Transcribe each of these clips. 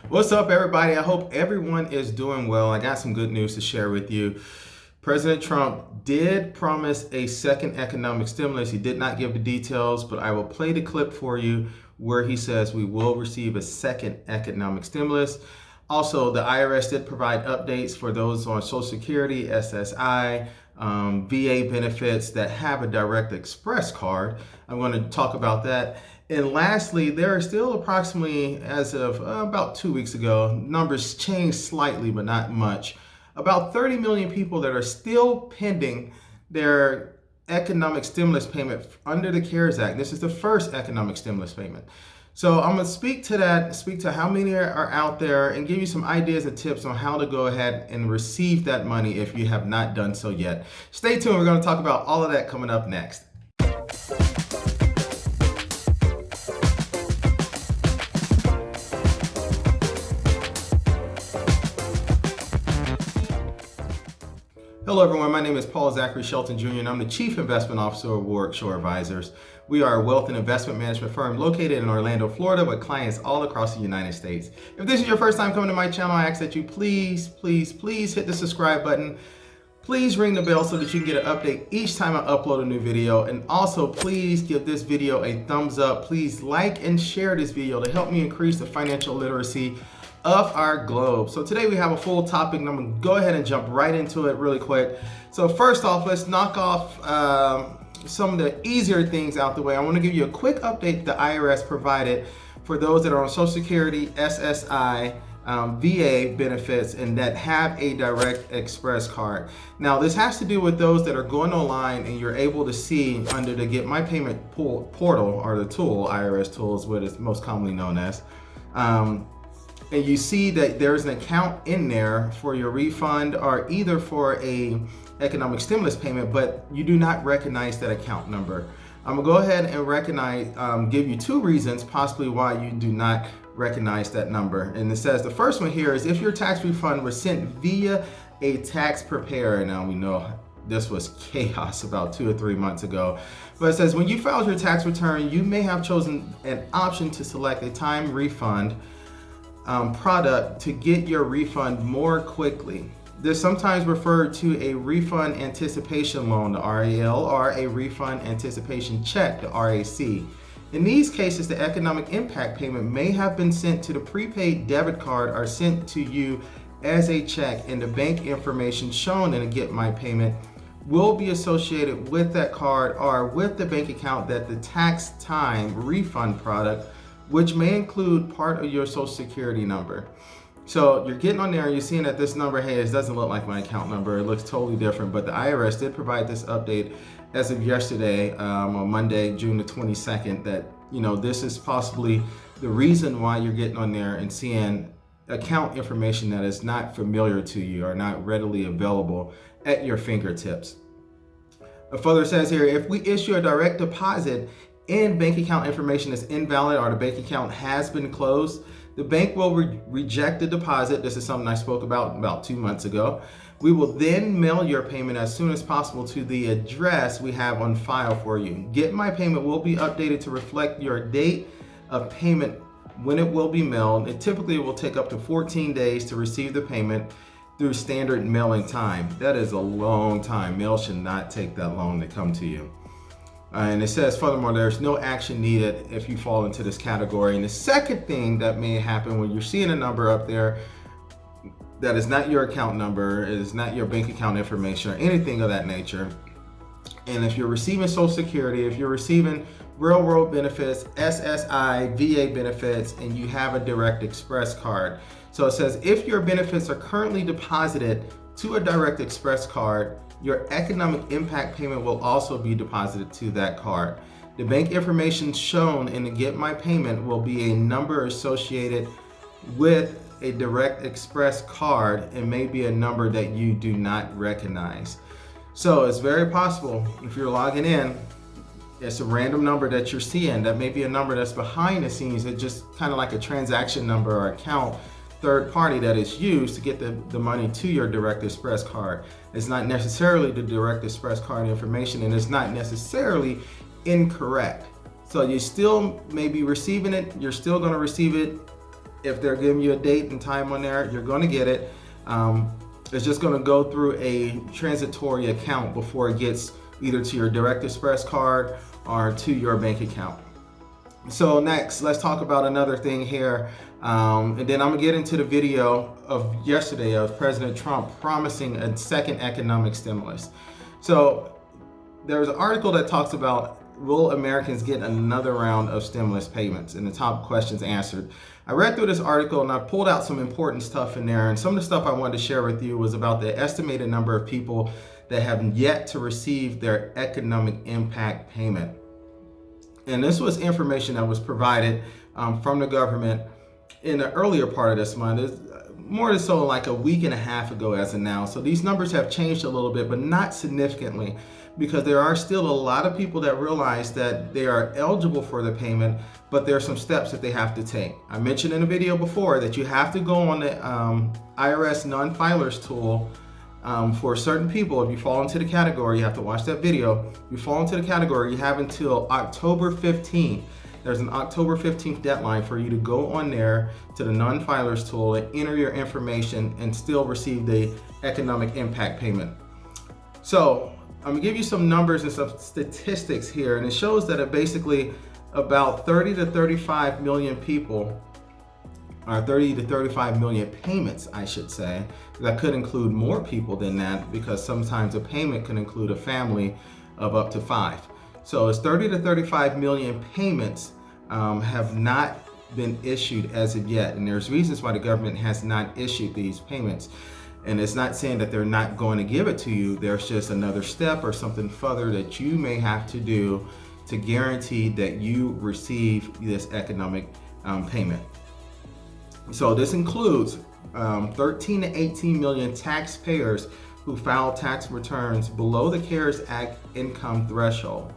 What's up, everybody? I hope everyone is doing well. I got some good news to share with you. President Trump did promise a second economic stimulus. He did not give the details, but I will play the clip for you where he says we will receive a second economic stimulus. Also, the IRS did provide updates for those on Social Security, SSI, VA benefits that have a Direct Express card. I'm going to talk about that. And lastly, there are still approximately, as of about 2 weeks ago, numbers changed slightly, but not much, about 30 million people that are still pending their economic stimulus payment under the CARES Act. This is the first economic stimulus payment. So I'm going to speak to that, speak to how many are out there, and give you some ideas and tips on how to go ahead and receive that money if you have not done so yet. Stay tuned. We're going to talk about all of that coming up next. Hello everyone, my name is Paul Zachary Shelton Jr. and I'm the Chief Investment Officer of Warwick Shore Advisors. We are a wealth and investment management firm located in Orlando, Florida, with clients all across the United States. If this is your first time coming to my channel, I ask that you please hit the subscribe button. Please ring the bell so that you can get an update each time I upload a new video. And also please give this video a thumbs up. Please like and share this video to help me increase the financial literacy of our globe. So today we have a full topic and I'm gonna go ahead and jump right into it really quick. So first off, let's knock off some of the easier things out the way. I wanna give you a quick update the IRS provided for those that are on Social Security, SSI, VA benefits, and that have a Direct Express card. Now this has to do with those that are going online and you're able to see under the Get My Payment portal, or the tool, IRS tool is what it's most commonly known as. And you see that there's an account in there for your refund or either for a economic stimulus payment, but you do not recognize that account number. I'm gonna go ahead and give you two reasons possibly why you do not recognize that number. And it says the first one here is if your tax refund was sent via a tax preparer. Now we know this was chaos about 2 or 3 months ago. But it says when you filed your tax return, you may have chosen an option to select a time refund product to get your refund more quickly. They're sometimes referred to a Refund Anticipation Loan, the RAL, or a Refund Anticipation Check, the RAC. In these cases, the economic impact payment may have been sent to the prepaid debit card or sent to you as a check, and the bank information shown in a Get My Payment will be associated with that card or with the bank account that the tax time refund product, which may include part of your Social Security number. So you're getting on there and you're seeing that this number, hey, it doesn't look like my account number. It looks totally different, but the IRS did provide this update as of yesterday, on Monday, June the 22nd, that, you know, this is possibly the reason why you're getting on there and seeing account information that is not familiar to you or not readily available at your fingertips. It further says here, if we issue a direct deposit and bank account information is invalid or the bank account has been closed, the bank will reject the deposit. This is something I spoke about 2 months ago. We will then mail your payment as soon as possible to the address we have on file for you. Get My Payment will be updated to reflect your date of payment when it will be mailed. It typically will take up to 14 days to receive the payment through standard mailing time. That is a long time. Mail should not take that long to come to you. And it says, furthermore, there's no action needed if you fall into this category. And the second thing that may happen when you're seeing a number up there that is not your account number, is not your bank account information or anything of that nature, and if you're receiving Social Security, if you're receiving railroad benefits, SSI, VA benefits, and you have a Direct Express card. So it says, if your benefits are currently deposited to a Direct Express card, your economic impact payment will also be deposited to that card. The bank information shown in the Get My Payment will be a number associated with a Direct Express card and may be a number that you do not recognize. So it's very possible if you're logging in, it's a random number that you're seeing. That may be a number that's behind the scenes. It's just kind of like a transaction number or account third party that is used to get the money to your Direct Express card. It's not necessarily the Direct Express card information, and it's not necessarily incorrect. So you still may be receiving it, you're still gonna receive it If they're giving you a date and time on there, you're going to get it. It's just going to go through a transitory account before it gets either to your Direct Express card or to your bank account. So next, let's talk about another thing here. And then I'm gonna get into the video of yesterday of President Trump promising a second economic stimulus. So there's an article that talks about, will Americans get another round of stimulus payments, and the top questions answered. I read through this article and I pulled out some important stuff in there, and some of the stuff I wanted to share with you was about the estimated number of people that have yet to receive their economic impact payment. And this was information that was provided from the government in the earlier part of this month. It's more so like a week and a half ago as of now. So these numbers have changed a little bit, but not significantly, because there are still a lot of people that realize that they are eligible for the payment, but there are some steps that they have to take. I mentioned in a video before that you have to go on the IRS non-filers tool. For certain people, if you fall into the category, you have to watch that video. If you fall into the category, you have until October 15th. There's an October 15th deadline for you to go on there to the non-filers tool and enter your information and still receive the economic impact payment. So I'm gonna give you some numbers and some statistics here, and it shows that basically about 30 to 35 million people, or 30 to 35 million payments, I should say. That could include more people than that, because sometimes a payment can include a family of up to 5. So it's 30 to 35 million payments have not been issued as of yet. And there's reasons why the government has not issued these payments. And it's not saying that they're not going to give it to you. There's just another step or something further that you may have to do to guarantee that you receive this economic payment. So this includes 13 to 18 million taxpayers who filed tax returns below the CARES Act income threshold.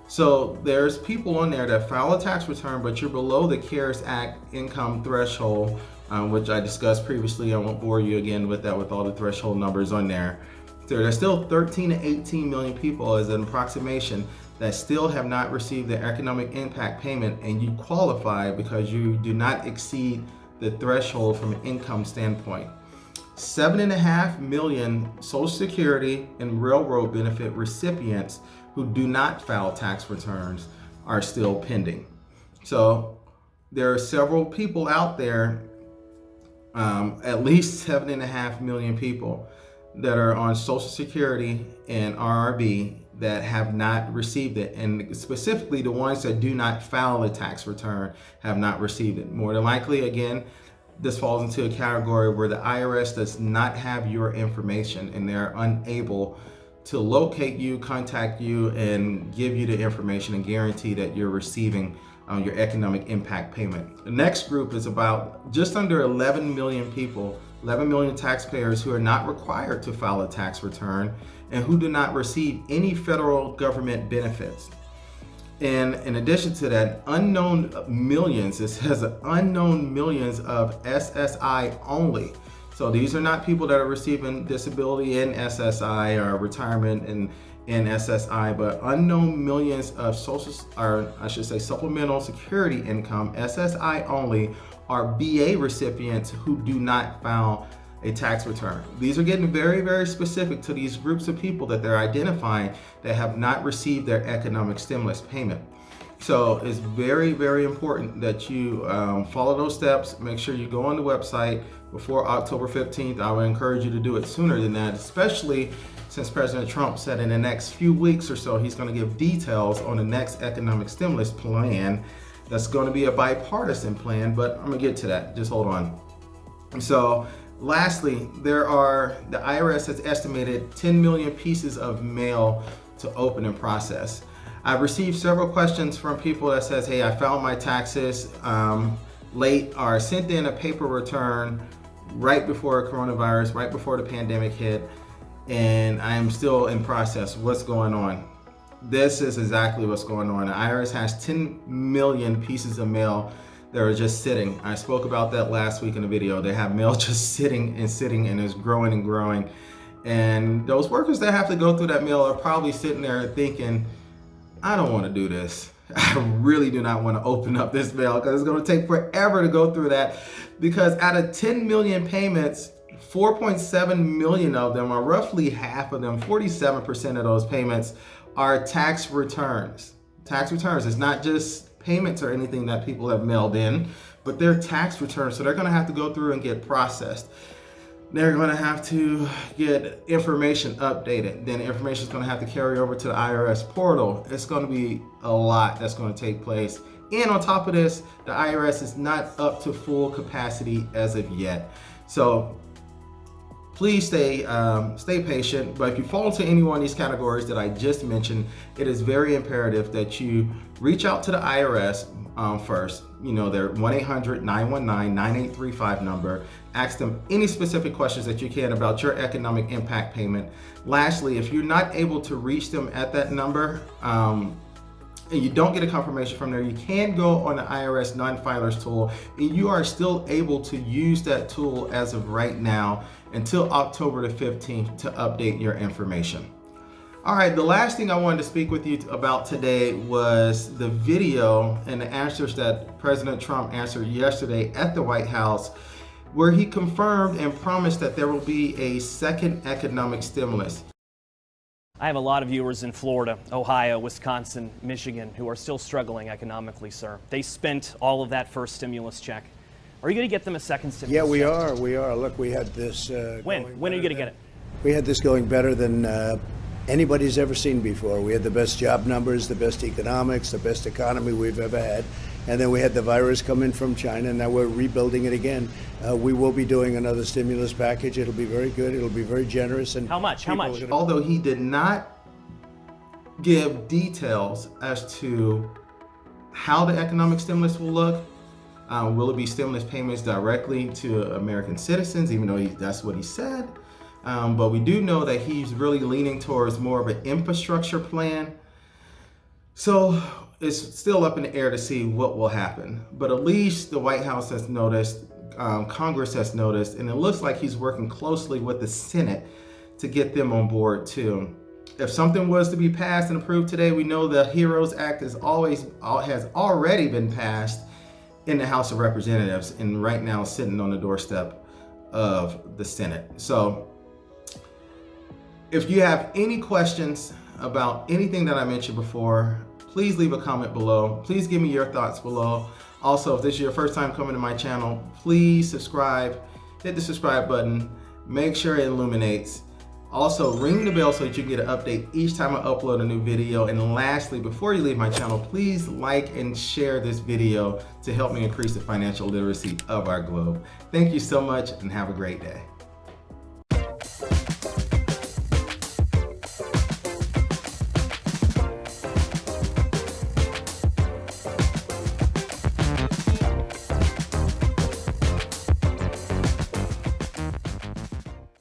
So there's people on there that file a tax return, but you're below the CARES Act income threshold, which I discussed previously. I won't bore you again with that, with all the threshold numbers on there. So there's still 13 to 18 million people as an approximation that still have not received the economic impact payment, and you qualify because you do not exceed the threshold from an income standpoint. 7.5 million Social Security and railroad benefit recipients who do not file tax returns are still pending. So there are several people out there, at least 7.5 million people that are on Social Security and RRB that have not received it. And specifically the ones that do not file a tax return have not received it. More than likely, again, this falls into a category where the IRS does not have your information and they're unable to locate you, contact you, and give you the information and guarantee that you're receiving your economic impact payment. The next group is about just under 11 million people, 11 million taxpayers who are not required to file a tax return and who do not receive any federal government benefits. And in addition to that, unknown millions, it says unknown millions of SSI only. So these are not people that are receiving disability in SSI or retirement in SSI, but unknown millions of supplemental security income, SSI only, are VA recipients who do not file a tax return. These are getting very, very specific to these groups of people that they're identifying that have not received their economic stimulus payment. So it's very, very important that you follow those steps. Make sure you go on the website before October 15th. I would encourage you to do it sooner than that, especially since President Trump said in the next few weeks or so, he's going to give details on the next economic stimulus plan. That's going to be a bipartisan plan, but I'm going to get to that. Just hold on. So lastly, the IRS has estimated 10 million pieces of mail to open and process. I've received several questions from people that says, hey, I filed my taxes late or sent in a paper return right before coronavirus, right before the pandemic hit, and I am still in process. What's going on? This is exactly what's going on. The IRS has 10 million pieces of mail that are just sitting. I spoke about that last week in the video. They have mail just sitting and it's growing and growing. And those workers that have to go through that mail are probably sitting there thinking, I don't want to do this. I really do not want to open up this mail because it's going to take forever to go through that, because out of 10 million payments, 4.7 million of them, or roughly half of them, 47% of those payments, are tax returns. Tax returns. It's not just payments or anything that people have mailed in, but they're tax returns. So they're going to have to go through and get processed. They're going to have to get information updated. Then information is going to have to carry over to the IRS portal. It's going to be a lot that's going to take place. And on top of this, the IRS is not up to full capacity as of yet. So please stay patient. But if you fall into any one of these categories that I just mentioned, it is very imperative that you reach out to the IRS first. You know, their 1-800-919-9835 number. Ask them any specific questions that you can about your economic impact payment. Lastly, if you're not able to reach them at that number, and you don't get a confirmation from there, you can go on the IRS non-filers tool, and you are still able to use that tool as of right now until October the 15th to update your information. All right, the last thing I wanted to speak with you about today was the video and the answers that President Trump answered yesterday at the White House, where he confirmed and promised that there will be a second economic stimulus. I have a lot of viewers in Florida, Ohio, Wisconsin, Michigan who are still struggling economically, sir. They spent all of that first stimulus check. Are you going to get them a second stimulus check? Yeah, we are. Look, we had this. When are you going to get it? We had this going better than anybody's ever seen before. We had the best job numbers, the best economics, the best economy we've ever had. And then we had the virus come in from China, and now we're rebuilding it again. We will be doing another stimulus package. It'll be very good. It'll be very generous. And how much? Although he did not give details as to how the economic stimulus will look, will it be stimulus payments directly to American citizens, even though that's what he said. But we do know that he's really leaning towards more of an infrastructure plan. So it's still up in the air to see what will happen. But at least the White House has noticed, Congress has noticed, and it looks like he's working closely with the Senate to get them on board too. If something was to be passed and approved today, we know the HEROES Act has already been passed in the House of Representatives, and right now sitting on the doorstep of the Senate. So if you have any questions about anything that I mentioned before, please leave a comment below. Please give me your thoughts below. Also, if this is your first time coming to my channel, please subscribe, hit the subscribe button, make sure it illuminates. Also, ring the bell so that you get an update each time I upload a new video. And lastly, before you leave my channel, please like and share this video to help me increase the financial literacy of our globe. Thank you so much and have a great day.